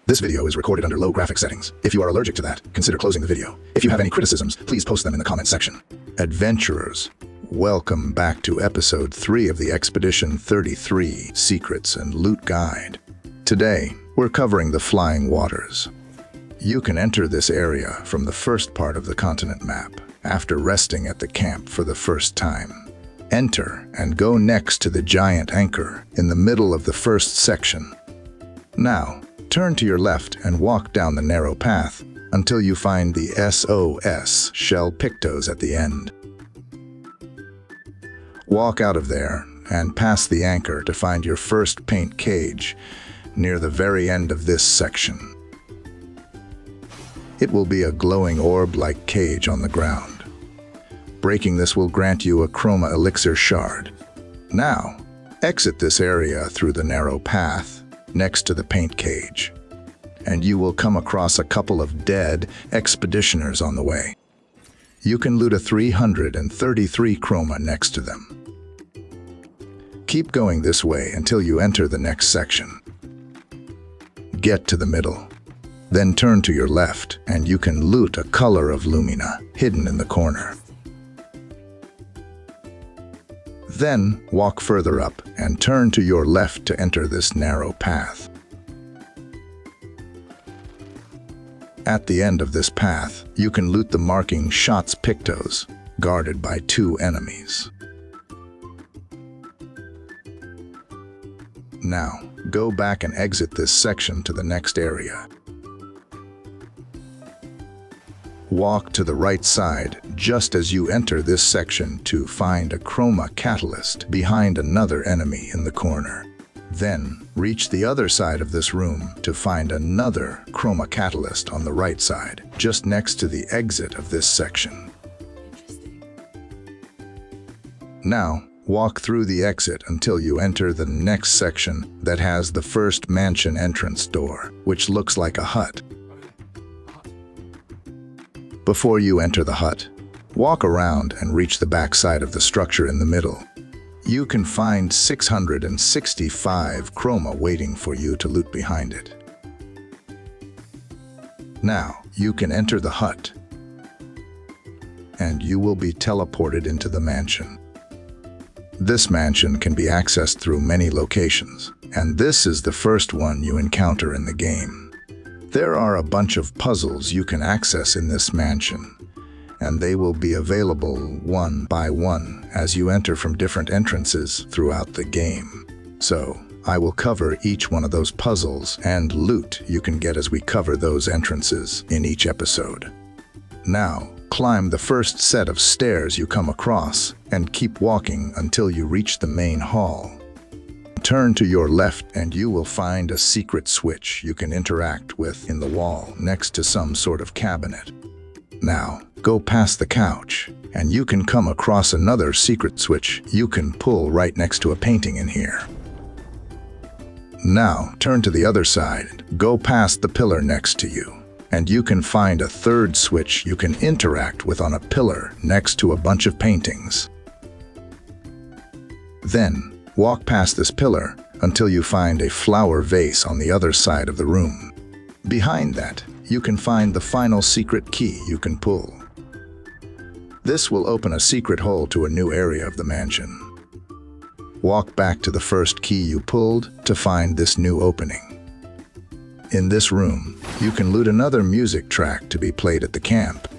This video is recorded under low graphic settings. If you are allergic to that, consider closing the video. If you have any criticisms, please post them in the comment section. Adventurers, welcome back to episode 3 of the Expedition 33 Secrets and Loot Guide. Today, we're covering the Flying Waters. You can enter this area from the first part of the continent map, after resting at the camp for the first time. Enter and go next to the giant anchor in the middle of the first section. Now, turn to your left and walk down the narrow path until you find the SOS Shell Pictos at the end. Walk out of there and past the anchor to find your first paint cage near the very end of this section. It will be a glowing orb-like cage on the ground. Breaking this will grant you a Chroma Elixir shard. Now, exit this area through the narrow path next to the paint cage, and you will come across a couple of dead expeditioners on the way. You can loot a 333 Chroma next to them. Keep going this way until you enter the next section. Get to the middle, then turn to your left and you can loot a color of Lumina hidden in the corner. Then walk further up and turn to your left to enter this narrow path. At the end of this path, you can loot the marking SOS Pictos, guarded by 2 enemies. Now, go back and exit this section to the next area. Walk to the right side just as you enter this section to find a Chroma catalyst behind another enemy in the corner. Then, reach the other side of this room to find another Chroma catalyst on the right side, just next to the exit of this section. Now, walk through the exit until you enter the next section that has the first mansion entrance door, which looks like a hut. Before you enter the hut, walk around and reach the back side of the structure in the middle. You can find 665 Chroma waiting for you to loot behind it. Now, you can enter the hut, and you will be teleported into the mansion. This mansion can be accessed through many locations, and this is the first one you encounter in the game. There are a bunch of puzzles you can access in this mansion, and they will be available one by one as you enter from different entrances throughout the game. So, I will cover each one of those puzzles and loot you can get as we cover those entrances in each episode. Now, climb the first set of stairs you come across and keep walking until you reach the main hall. Turn to your left and you will find a secret switch you can interact with in the wall next to some sort of cabinet. Now, go past the couch and you can come across another secret switch you can pull right next to a painting in here. Now, turn to the other side, go past the pillar next to you, and you can find a third switch you can interact with on a pillar next to a bunch of paintings. Then, walk past this pillar until you find a flower vase on the other side of the room. Behind that, you can find the final secret key you can pull. This will open a secret hole to a new area of the mansion. Walk back to the first key you pulled to find this new opening. In this room, you can loot another music track to be played at the camp.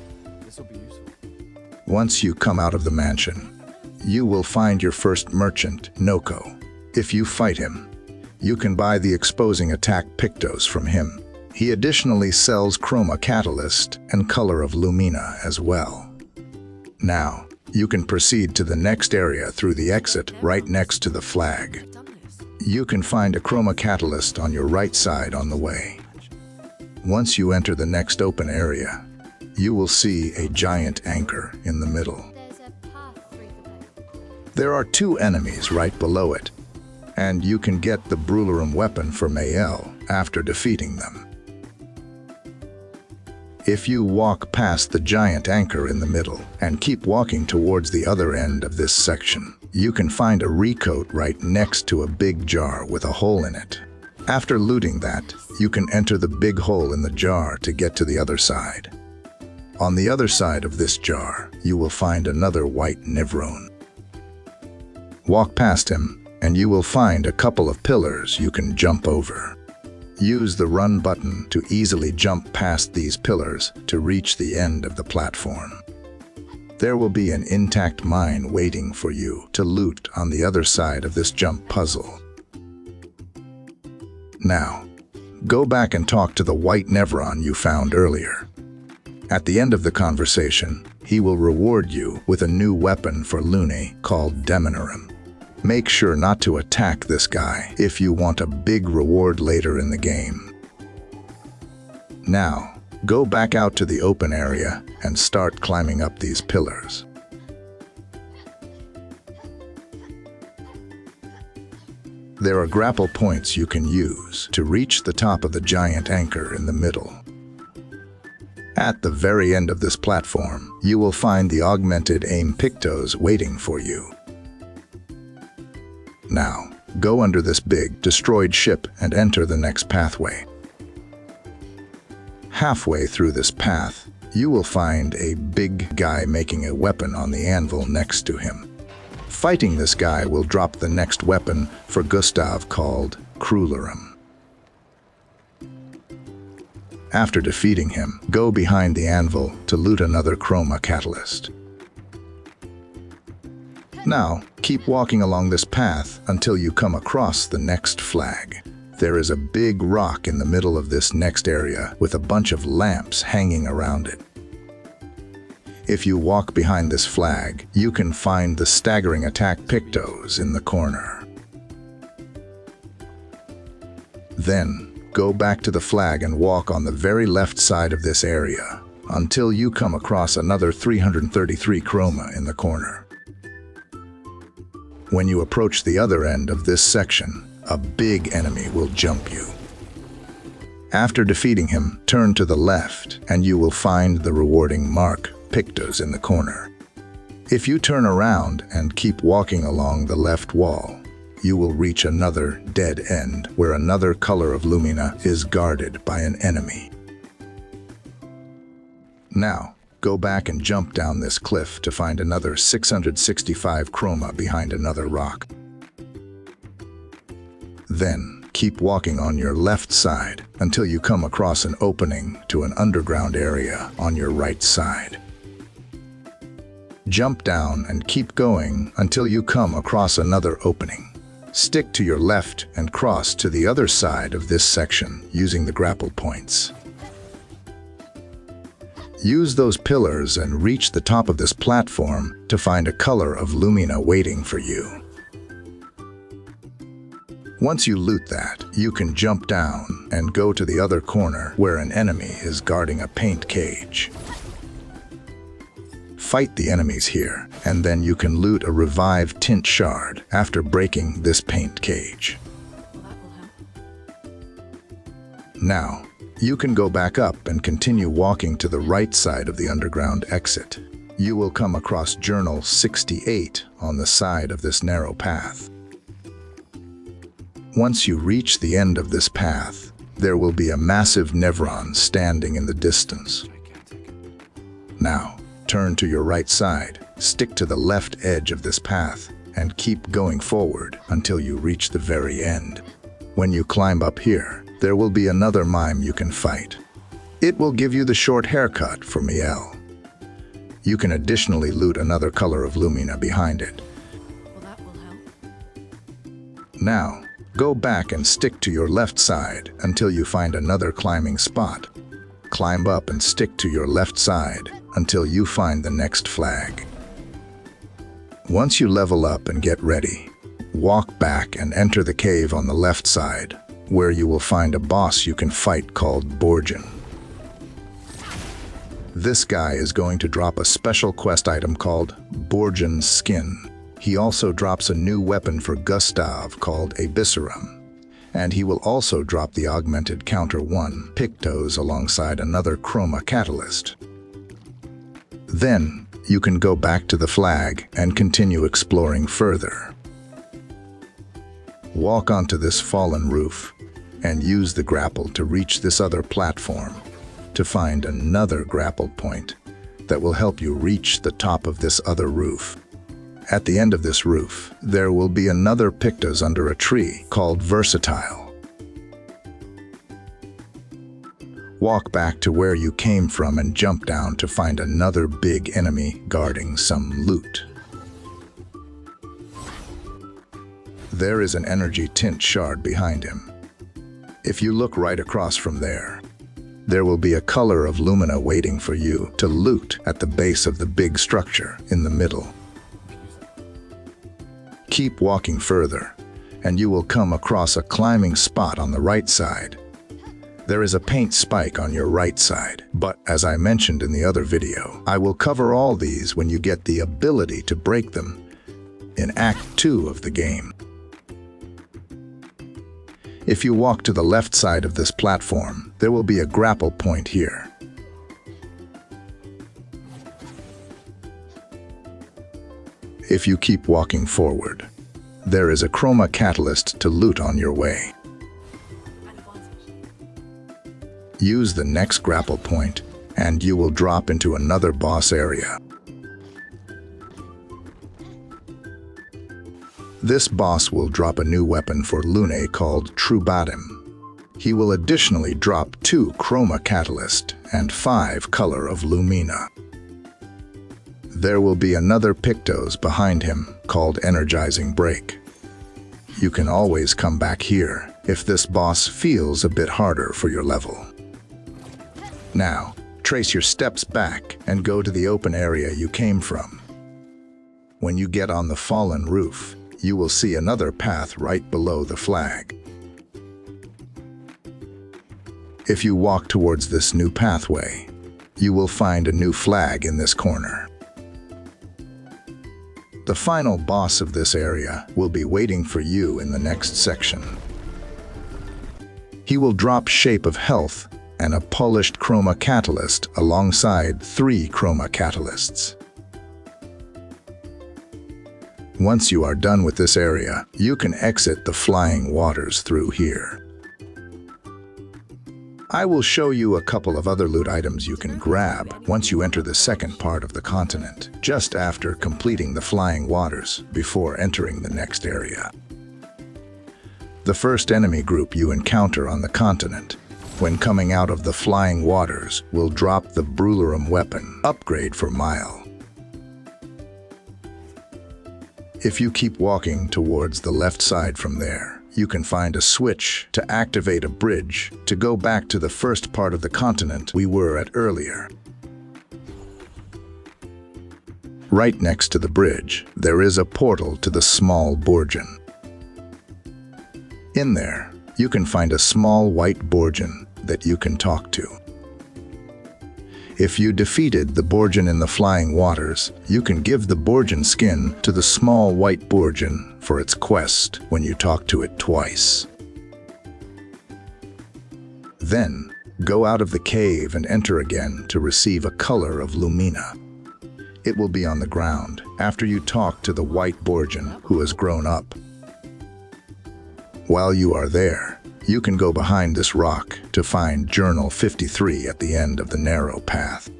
Once you come out of the mansion, you will find your first merchant, Noko. If you fight him, you can buy the exposing attack Pictos from him. He additionally sells Chroma Catalyst and Color of Lumina as well. Now, you can proceed to the next area through the exit right next to the flag. You can find a Chroma Catalyst on your right side on the way. Once you enter the next open area, you will see a giant anchor in the middle. There are 2 enemies right below it, and you can get the Brulerum weapon for Maelle after defeating them. If you walk past the giant anchor in the middle and keep walking towards the other end of this section, you can find a Recoat right next to a big jar with a hole in it. After looting that, you can enter the big hole in the jar to get to the other side. On the other side of this jar, you will find another white Nivrone. Walk past him, and you will find a couple of pillars you can jump over. Use the run button to easily jump past these pillars to reach the end of the platform. There will be an intact mine waiting for you to loot on the other side of this jump puzzle. Now, go back and talk to the white Nevron you found earlier. At the end of the conversation, he will reward you with a new weapon for Lune called Deminerim. Make sure not to attack this guy if you want a big reward later in the game. Now, go back out to the open area and start climbing up these pillars. There are grapple points you can use to reach the top of the giant anchor in the middle. At the very end of this platform, you will find the Augmented Aim Pictos waiting for you. Now, go under this big, destroyed ship and enter the next pathway. Halfway through this path, you will find a big guy making a weapon on the anvil next to him. Fighting this guy will drop the next weapon for Gustav called Cruleram. After defeating him, go behind the anvil to loot another Chroma catalyst. Now, keep walking along this path until you come across the next flag. There is a big rock in the middle of this next area with a bunch of lamps hanging around it. If you walk behind this flag, you can find the Staggering attack Pictos in the corner. Then, go back to the flag and walk on the very left side of this area until you come across another 333 Chroma in the corner. When you approach the other end of this section, a big enemy will jump you. After defeating him, turn to the left and you will find the rewarding mark Pictos in the corner. If you turn around and keep walking along the left wall, you will reach another dead end where another color of Lumina is guarded by an enemy. Now, go back and jump down this cliff to find another 665 Chroma behind another rock. Then, keep walking on your left side until you come across an opening to an underground area on your right side. Jump down and keep going until you come across another opening. Stick to your left and cross to the other side of this section using the grapple points. Use those pillars and reach the top of this platform to find a color of Lumina waiting for you. Once you loot that, you can jump down and go to the other corner where an enemy is guarding a paint cage. Fight the enemies here, and then you can loot a revived Tint shard after breaking this paint cage. Now, you can go back up and continue walking to the right side of the underground exit. You will come across Journal 68 on the side of this narrow path. Once you reach the end of this path, there will be a massive Nevron standing in the distance. Now, turn to your right side, stick to the left edge of this path, and keep going forward until you reach the very end. When you climb up here, there will be another mime you can fight. It will give you the short haircut for Maelle. You can additionally loot another color of Lumina behind it. Well, that will help. Now, go back and stick to your left side until you find another climbing spot. Climb up and stick to your left side until you find the next flag. Once you level up and get ready, walk back and enter the cave on the left side, where you will find a boss you can fight called Bourgeon. This guy is going to drop a special quest item called Bourgeon's Skin. He also drops a new weapon for Gustav called Abysseram. And he will also drop the Augmented Counter 1 Pictos alongside another Chroma catalyst. Then, you can go back to the flag and continue exploring further. Walk onto this fallen roof. and use the grapple to reach this other platform to find another grapple point that will help you reach the top of this other roof. At the end of this roof, there will be another Pictos under a tree called Versatile. Walk back to where you came from and jump down to find another big enemy guarding some loot. There is an energy tint shard behind him. If you look right across from there, there will be a color of lumina waiting for you to loot at the base of the big structure in the middle. Keep walking further, and you will come across a climbing spot on the right side. There is a paint spike on your right side, but as I mentioned in the other video, I will cover all these when you get the ability to break them in Act 2 of the game. If you walk to the left side of this platform, there will be a grapple point here. If you keep walking forward, there is a Chroma catalyst to loot on your way. Use the next grapple point, and you will drop into another boss area. This boss will drop a new weapon for Lune called Troubadim. He will additionally drop 2 Chroma Catalyst and 5 Color of Lumina. There will be another Pictos behind him called Energizing Break. You can always come back here if this boss feels a bit harder for your level. Now, trace your steps back and go to the open area you came from. When you get on the fallen roof, you will see another path right below the flag. If you walk towards this new pathway, you will find a new flag in this corner. The final boss of this area will be waiting for you in the next section. He will drop Shape of Health and a polished Chroma Catalyst alongside 3 Chroma Catalysts. Once you are done with this area, you can exit the flying waters through here. I will show you a couple of other loot items you can grab once you enter the second part of the continent, just after completing the flying waters before entering the next area. The first enemy group you encounter on the continent, when coming out of the flying waters, will drop the Brulerum weapon upgrade for Maelle. If you keep walking towards the left side from there, you can find a switch to activate a bridge to go back to the first part of the continent we were at earlier. Right next to the bridge, there is a portal to the small Bourgeon. In there, you can find a small white Bourgeon that you can talk to. If you defeated the Bourgeon in the flying waters, you can give the Bourgeon skin to the small white Bourgeon for its quest when you talk to it twice. Then, go out of the cave and enter again to receive a color of Lumina. It will be on the ground after you talk to the white Bourgeon who has grown up. While you are there, you can go behind this rock to find Journal 53 at the end of the narrow path.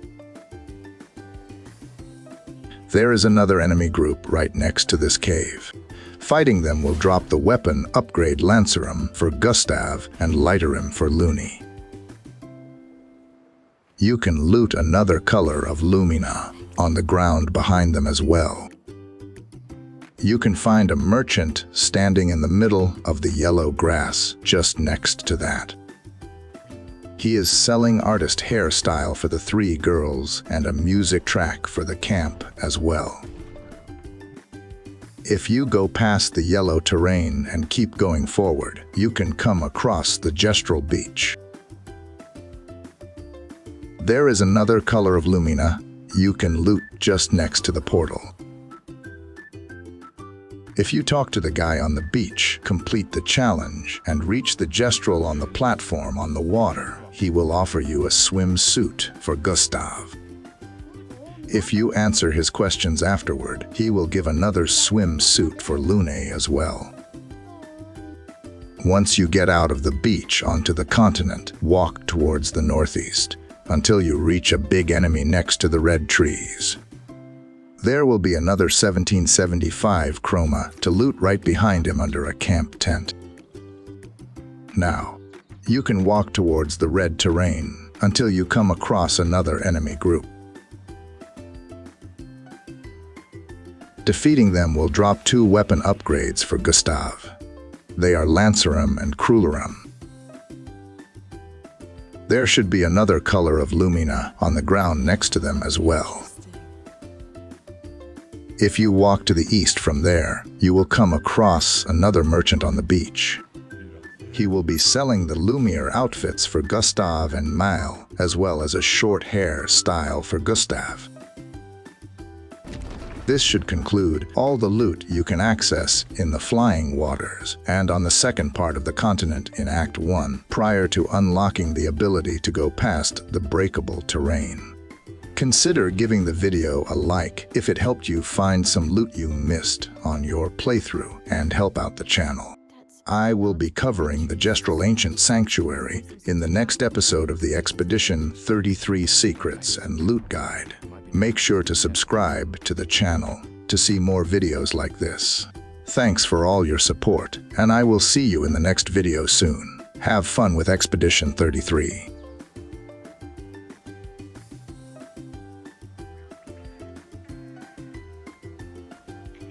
There is another enemy group right next to this cave. Fighting them will drop the weapon upgrade Lanceram for Gustav and Lighterim for Lune. You can loot another color of Lumina on the ground behind them as well. You can find a merchant standing in the middle of the yellow grass just next to that. He is selling artist hairstyle for the 3 girls and a music track for the camp as well. If you go past the yellow terrain and keep going forward, you can come across the gestural beach. There is another color of Lumina you can loot just next to the portal. If you talk to the guy on the beach, complete the challenge, and reach the gestural on the platform on the water, he will offer you a swimsuit for Gustav. If you answer his questions afterward, he will give another swimsuit for Lune as well. Once you get out of the beach onto the continent, walk towards the northeast until you reach a big enemy next to the red trees. There will be another 1775 Chroma to loot right behind him under a camp tent. Now, you can walk towards the red terrain until you come across another enemy group. Defeating them will drop 2 weapon upgrades for Gustav. They are Lanceram and Cruleram. There should be another color of Lumina on the ground next to them as well. If you walk to the east from there, you will come across another merchant on the beach. He will be selling the Lumiere outfits for Gustav and Maelle, as well as a short hair style for Gustav. This should conclude all the loot you can access in the flying waters and on the second part of the continent in Act 1, prior to unlocking the ability to go past the breakable terrain. Consider giving the video a like if it helped you find some loot you missed on your playthrough and help out the channel. I will be covering the Gestral Ancient Sanctuary in the next episode of the Expedition 33 Secrets and Loot Guide. Make sure to subscribe to the channel to see more videos like this. Thanks for all your support, and I will see you in the next video soon. Have fun with Expedition 33.